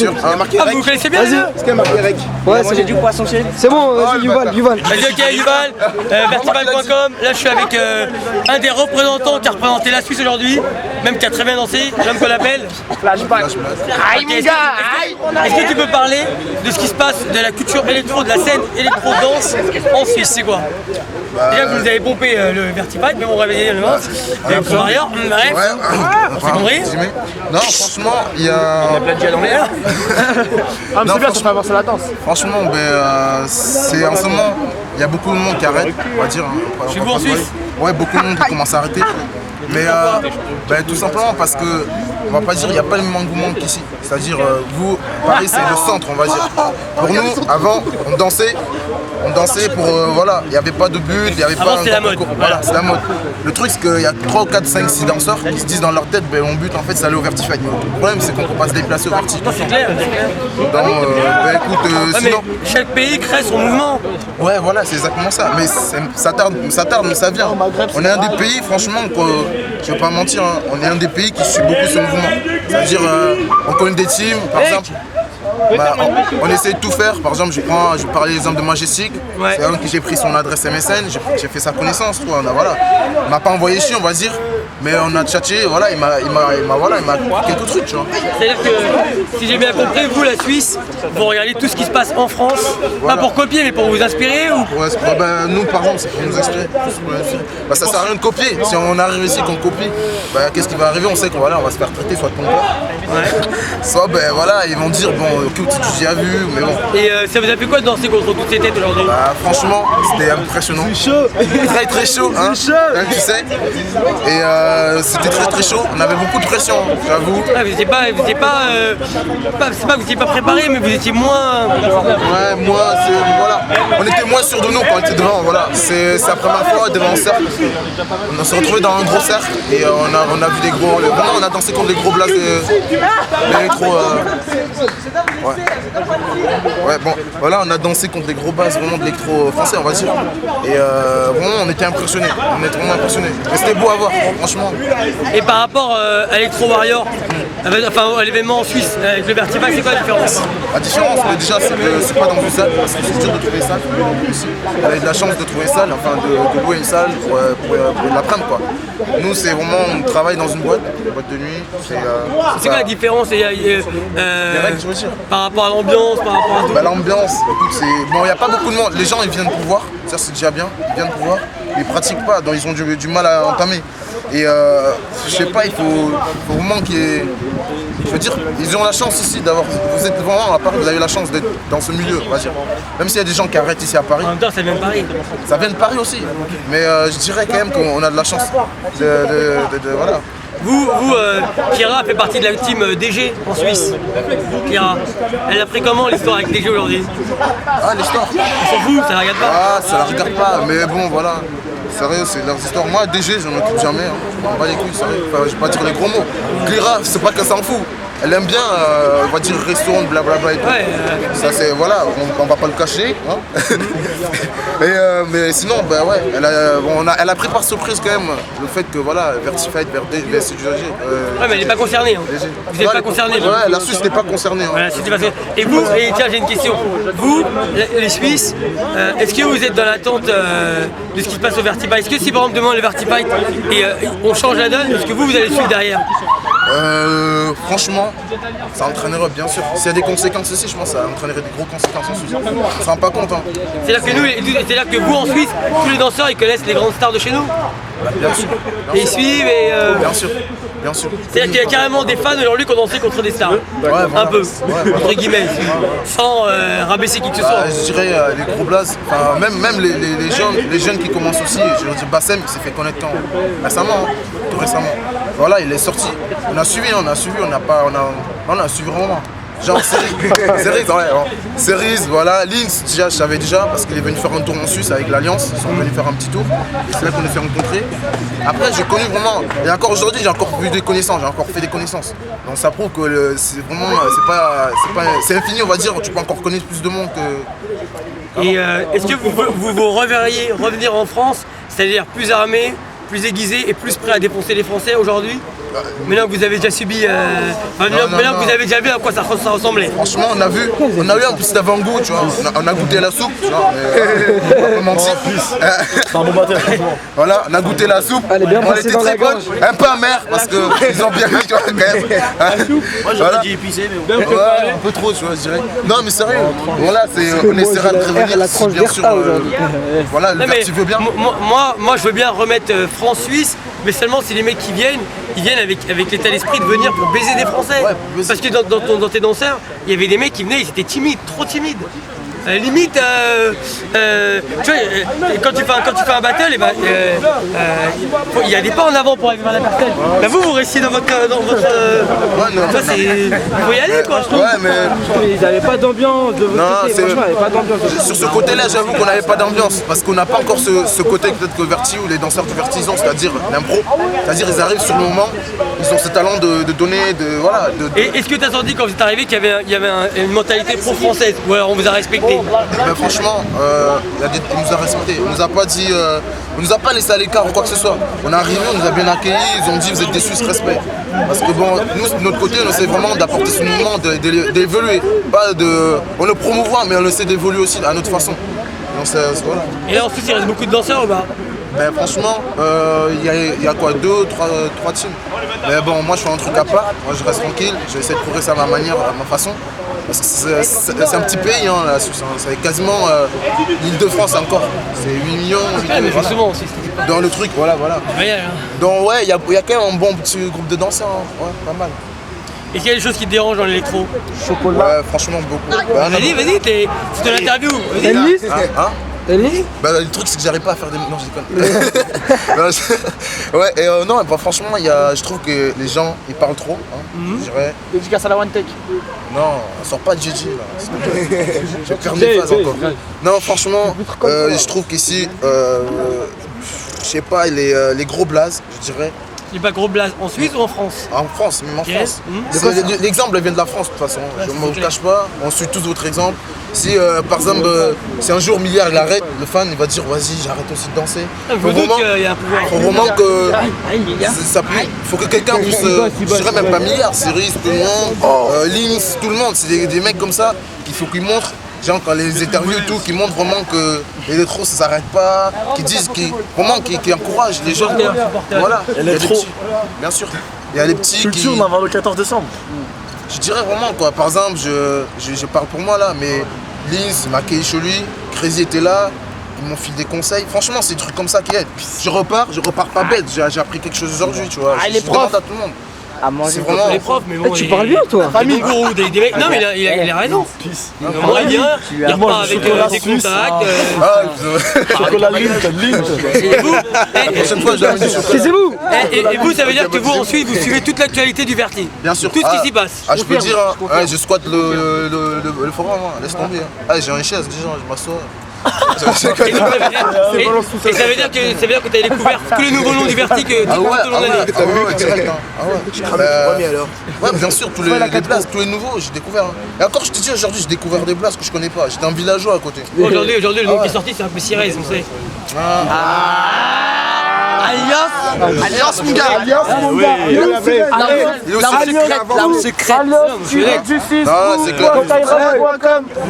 sûr. Vous vous connaissez bien? Est-ce qu'il y a marqué Rec? Ouais, c'est du poisson chez. C'est bon, vas-y, Yuval. Vas-y, ok, Yuval, vertival.com. Là, je suis avec un des représentants qui a représenté la Suisse aujourd'hui, même qui a très bien dansé, l'homme qu'on appelle Flashback. Aïe, mon gars. Est-ce que tu peux parler de ce qui se passe de la culture électro, de la scène électro-danse en Suisse? C'est quoi? Déjà, vous nous avez pompé le Vertified, mais on va réveiller le mince. Pour Warrior, bref. C'est compris? Non, franchement, il y a. On a plein de gel dans l'air. Ah, mais c'est bien, ça fait avancer la danse. Franchement, c'est en ce moment, il y a beaucoup de monde qui arrête, on va dire. Chez vous en Suisse? Ouais, beaucoup de monde qui commence à arrêter. Mais tout simplement parce que, on va pas dire, il n'y a pas le même engouement qu'ici. C'est-à-dire, vous, Paris, c'est le centre, on va dire. Pour nous, avant, on dansait pour, voilà, il n'y avait pas de but, il n'y avait pas... c'est la mode. Voilà, c'est la mode. Le truc, c'est qu'il y a 3, 4, 5, 6 danseurs qui se disent dans leur tête, mon but, en fait, c'est aller au Vertified. Le problème, c'est qu'on ne peut pas se déplacer au Vertified. C'est clair, c'est clair. Donc, écoute, sinon... Mais chaque pays crée son mouvement. Ouais, voilà, c'est exactement ça. Mais ça tarde, mais ça vient. On est un des pays, franchement, je vais pas mentir, hein, on est un des pays qui suit beaucoup ce mouvement. C'est-à-dire, on connaît des teams, par exemple. On essaie de tout faire. Par exemple, je vais parler l'exemple de Majestic. Ouais. C'est un qui j'ai pris son adresse MSN, j'ai fait sa connaissance. Voilà. Il m'a pas envoyé chier, on va dire. Mais on a tchatché, voilà, il m'a quelques trucs, tu vois. C'est-à-dire que, si j'ai bien compris, vous, la Suisse, vous regardez tout ce qui se passe en France, voilà. Pas pour copier, mais pour vous inspirer ou... Ouais, nous, par exemple, c'est pour nous inspirer. Ça sert à rien de copier. Si on arrive ici qu'on copie, qu'est-ce qui va arriver? On sait qu'on va se faire traiter soit de pompeur. Soit, voilà, ils vont dire, écoute, tu as vu, mais bon. Et ça vous a fait quoi de danser contre toutes ces têtes aujourd'hui? Franchement, c'était impressionnant. C'est chaud. Très très chaud, hein. C'est chaud. Tu sais. Et c'était très très chaud. On avait beaucoup de pression, j'avoue. Ah, vous étiez pas, c'est pas que vous étiez pas préparé, mais vous étiez moins... Ouais, moi, voilà. On était moins sûrs de nous quand on était devant, voilà. C'est la première fois devant un cercle. On s'est retrouvés dans un gros cercle et on a vu des gros... Vraiment, on a dansé contre des gros blagues d'électro... Ouais, bon, voilà, on a dansé contre des gros bases vraiment de l'électro français, on va dire. Et vraiment, on était impressionnés. On était vraiment impressionnés. Et c'était beau à voir, franchement. Et par rapport à Electro Warrior, enfin à l'événement en Suisse avec le Vertified, c'est quoi la différence? La différence, déjà, c'est que c'est pas dans une salle, parce que c'est dur de trouver une salle. On a eu de la chance de trouver une salle, enfin de louer une salle pour l'après-midi, quoi. Nous, c'est vraiment, on travaille dans une boîte de nuit. C'est quoi la différence les règles, je veux dire. par rapport à l'ambiance, par rapport à tout? L'ambiance, écoute, c'est... Bon, il n'y a pas beaucoup de monde. Les gens, ils viennent pour voir. Ça, c'est déjà bien. Ils viennent pour voir. Ils pratiquent pas, donc ils ont du mal à entamer. Et je sais pas, il faut vraiment qu'il y ait... Je veux dire, ils ont la chance ici d'avoir... Vous êtes vraiment à Paris, vous avez la chance d'être dans ce milieu, on va dire. Même s'il y a des gens qui arrêtent ici à Paris. En même temps, ça vient de Paris. Ça vient de Paris aussi. Mais je dirais quand même qu'on a de la chance voilà. Vous, Kira fait partie de la team DG en Suisse. Kira, elle a pris comment l'histoire avec DG aujourd'hui? Ah, l'histoire? On s'en fout, ça la regarde pas. Ah, ça la regarde pas, mais bon, voilà. Sérieux, c'est leurs histoires. Moi, DG, je m'en occupe jamais. Hein. Je m'en bats les couilles, sérieux. Enfin, je vais pas dire les gros mots. Clara, c'est pas qu'elle s'en fout. Elle aime bien, on va dire restaurant, blablabla et tout. Ouais, ça c'est, voilà, on va pas le cacher. Hein. Mais sinon, ouais, elle a pris par surprise quand même le fait que voilà, Vertified, VSCG. Ouais, mais elle n'est pas concernée. Hein. Vous n'êtes pas concernée. Ouais, la Suisse n'est pas concernée. Hein. Voilà, et vous, et tiens, j'ai une question. Vous, les Suisses, est-ce que vous êtes dans l'attente de ce qui se passe au Vertified? Est-ce que si par exemple demain le Vertified et on change la donne, est-ce que vous allez suivre derrière? Franchement, ça entraînerait bien sûr. S'il y a des conséquences aussi, je pense que ça entraînerait des grosses conséquences en Suisse. On ne s'en rend pas compte. Hein. C'est-à-dire que vous en Suisse, tous les danseurs ils connaissent les grandes stars de chez nous? Bien sûr. Et ils suivent et... Bien sûr. Bien sûr. C'est-à-dire qu'il y a carrément des fans aujourd'hui qui ont dansé contre des stars. Ouais, voilà. Un peu, entre guillemets, sans rabaisser qui que ce soit. Je dirais les gros blazes, enfin, même les jeunes qui commencent aussi. Je veux dire, Bassem s'est fait connaître récemment, tout récemment. Voilà, il est sorti. On a suivi, on a suivi vraiment. Genre Cerise, voilà, Lynx, déjà, je savais déjà, parce qu'il est venu faire un tour en Suisse avec l'Alliance, ils sont venus faire un petit tour, et c'est là qu'on s'est rencontrés. Après, j'ai connu vraiment, et encore aujourd'hui, j'ai encore vu des connaissances, j'ai encore fait des connaissances. Donc ça prouve que c'est vraiment, c'est infini, on va dire, tu peux encore connaître plus de monde que... Et est-ce que vous reverriez revenir en France, c'est-à-dire plus armé, plus aiguisé et plus prêt à défoncer les Français aujourd'hui? Maintenant que vous avez déjà subi, maintenant que vous avez déjà vu à quoi ça ressemblait. Franchement, on a eu un petit avant-goût, tu vois. On a goûté la soupe, tu vois. Mais, on va pas mentir. C'est un bon batteur, franchement. Voilà, on a goûté la soupe. Elle est bien Elle passée était dans très la bonne, gorge. un peu amère parce qu'ils ont bien mis, tu vois, quand même. Moi, j'aurais dit épicé, mais bon. Ouais, un peu trop, tu vois, je dirais. Non, mais sérieux, voilà, on essaiera de prévenir la si tranche bien sûr. d'Erta aujourd'hui. Voilà, le Non, mais Verti veut bien. moi je veux bien remettre France-Suisse, mais seulement si les mecs qui viennent, ils viennent avec l'état d'esprit de venir pour baiser des Français. Ouais, pour baiser. Parce que dans tes danseurs, il y avait des mecs qui venaient, ils étaient timides, trop timides. Limite, tu vois, quand tu fais un battle, il y a des pas en avant pour arriver vers la personne. Bah vous restiez dans votre non, ça, il faut y aller quoi. Ouais, mais Ils n'avaient pas d'ambiance de Non, votre côté. c'est- Franchement, il n'y avait pas d'ambiance. sur ce côté-là, j'avoue qu'on n'avait pas d'ambiance parce qu'on n'a pas encore ce côté peut-être que Verti ou les danseurs du Verti ont, c'est-à-dire l'impro. C'est-à-dire ils arrivent sur le moment, ils ont ce talent de donner, voilà. Et est-ce que tu as senti quand vous êtes arrivé qu'il y avait une mentalité pro-française ou alors on vous a respecté? Ben, franchement, il nous a respecté. On nous a pas dit, on nous a pas laissé à l'écart ou quoi que ce soit. On est arrivé, on nous a bien accueillis, ils ont dit vous êtes des Suisses, respect. Parce que bon, nous de notre côté, on essaie vraiment d'apporter ce mouvement, d'évoluer, pas de, on le promouvoir, mais on essaie d'évoluer aussi à notre façon. Donc voilà. Et là en Suisse il reste beaucoup de danseurs ou pas? Ben franchement, il y a quoi, trois teams. Mais bon, moi je fais un truc à part, moi je reste tranquille, j'essaie de progresser à ma manière, à ma façon. Parce que c'est un petit pays, hein, la Suisse, hein. C'est quasiment l'Île-de-France encore. C'est 8 millions, 8 Ouais, mais voilà. justement aussi. Dans le truc, voilà. Voyage, hein. Donc ouais, il y a quand même un bon petit groupe de danseurs, hein. Ouais, pas mal. Est-ce qu'il y a des choses qui te dérangent dans l'électro? Ouais, franchement beaucoup. Bah, non, Vas-y, c'est de l'interview. T'as une liste hein T'as une liste Bah, le truc c'est que j'arrive pas à faire des... Non, je déconne. Non, ouais, et non, bah, franchement, je trouve que les gens, ils parlent trop, hein, je dirais. Dédicace à la One Tech. Non, on sort pas de GG là. Je vais faire mes phases encore. Non, franchement, je trouve qu'ici, je sais pas, les gros blazes, je dirais. Il n'y a pas gros blaze en Suisse ou en France? En France, même en Yes. France. L'exemple vient de la France de toute façon. Je ne me cache pas, on suit tous votre exemple. Si par exemple, si un jour Milliard il arrête, le fan il va dire vas-y j'arrête aussi de danser. Je me doute qu'il y a un pouvoir. Faut vraiment que faut que quelqu'un puisse, je dirais même pas Milliard, Cyrus, tout le monde, Links, tout le monde, c'est des mecs comme ça qu'il faut qu'ils montrent. Genre quand les interviews et tout, qui montrent vraiment que l'électro ça s'arrête pas, qui disent, vraiment qui encouragent les gens. Voilà. Il y a des petits, bien sûr. Il y a les petits Culture, qui... on va voir le 14 décembre. Je dirais vraiment quoi, par exemple, je parle pour moi là, mais Lise m'a accueilli chez lui, Crazy était là, ils m'ont filé des conseils. Franchement, c'est des trucs comme ça qui aident. Je repars pas bête, j'ai appris quelque chose aujourd'hui, tu vois. les je demande profs. à tout le monde. À manger. C'est vraiment... Les profs, mais bon. Tu parles bien toi. Des gourous, des mecs. Non, mais il a raison. Moi, il vient, il repart avec des contacts. Ah, Chocolat Lint. Et vous, la prochaine fois, je vais amener chocolat. C'est vous. et vous, ça veut dire que vous, ensuite, vous suivez toute l'actualité du Verti. Bien sûr. Tout ce qui s'y passe. Ah, je peux dire, hein, ouais, je squatte le forum, hein, laisse tomber. Hein. Ah, j'ai une chaise, déjà, je m'assois. Et ça veut dire que tu as découvert tous les nouveaux noms du Verti que tu Ah ouais, tout au long de l'année. t'as vu, direct, hein. Ah ouais. Tu crames le premier alors. Ouais, bien sûr, tous les blasts, tous les nouveaux, j'ai découvert. Hein. Et encore, je te dis, aujourd'hui, j'ai découvert des blasts que je connais pas. J'étais un villageois à côté. Aujourd'hui, le nom qui est sorti, c'est un peu Cirez, on sait. Alliance, mon gars. Alliance mon gars. Il est aussi secret. Non, c'est clair.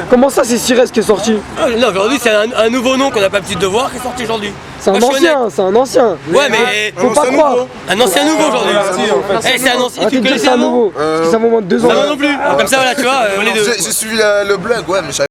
Comment ça c'est Cires qui est sorti? Non, aujourd'hui, c'est un nouveau nom qu'on n'a pas l'habitude de voir qui est sorti aujourd'hui. C'est un Moi, je suis ancien, c'est un ancien. Ouais, mais Faut pas croire. un ancien nouveau aujourd'hui. Eh, c'est un ancien. Tu Arrêtez de dire connaissais c'est un un nom? nouveau. Parce que c'est un moment de 2 ans. Moi non plus. Comme ça, voilà, tu vois, on est deux. J'ai suivi le blog, ouais, mais je savais